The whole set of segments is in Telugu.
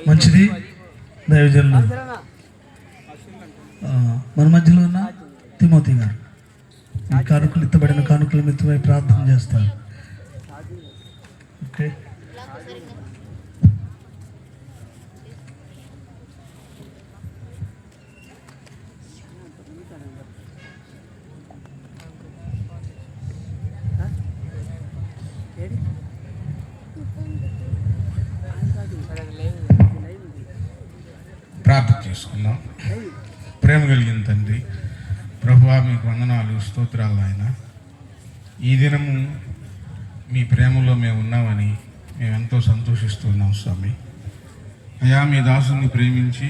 మంచిది. దైవజనులు మన మధ్యలో ఉన్న తిమోతి గారు ఈ కానుకలు ఎత్తబడిన కానుకల మిత్తమై ప్రార్థన చేస్తారు. ఓకే, ప్రార్థన చేసుకుందాం. ప్రేమ కలిగిన తండ్రి, ప్రభువా మీకు వందనాలు, స్తోత్రాలు ఆయన. ఈ దినము మీ ప్రేమలో మేము ఉన్నామని మేము ఎంతో సంతోషిస్తున్నాం స్వామి. అయా, మీ దాసుని ప్రేమించి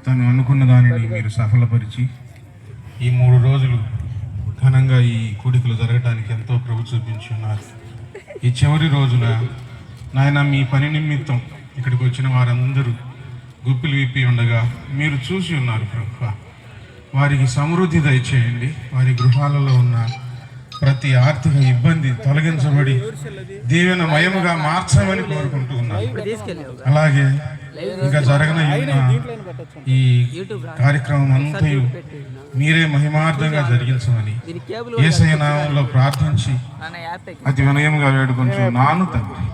తను అనుకున్న దానిని మీరు సఫలపరిచి ఈ 3 రోజులు ఘనంగా ఈ కూడికలు జరగడానికి ఎంతో ప్రభు చూపించి ఉన్నారు. ఈ చివరి రోజున నాయన మీ పని నిమిత్తం ఇక్కడికి వచ్చిన వారందరూ గుప్పిలు విప్పి ఉండగా మీరు చూసి ఉన్నారు ప్రభువా. వారికి సమృద్ధి దయచేయండి. వారి గృహాలలో ఉన్న ప్రతి ఆర్థిక ఇబ్బంది తొలగించబడి దీవెనమయముగా మార్చమని కోరుకుంటూ ఉన్నాను. అలాగే ఇంకా జరగనున్న ఈ కార్యక్రమం అంతయు మీరే మహిమార్థంగా జరిగించమని యేసయ్య నామములో ప్రార్థించి అతి వినయముగా వేడుకొంచున్నాను తండ్రి.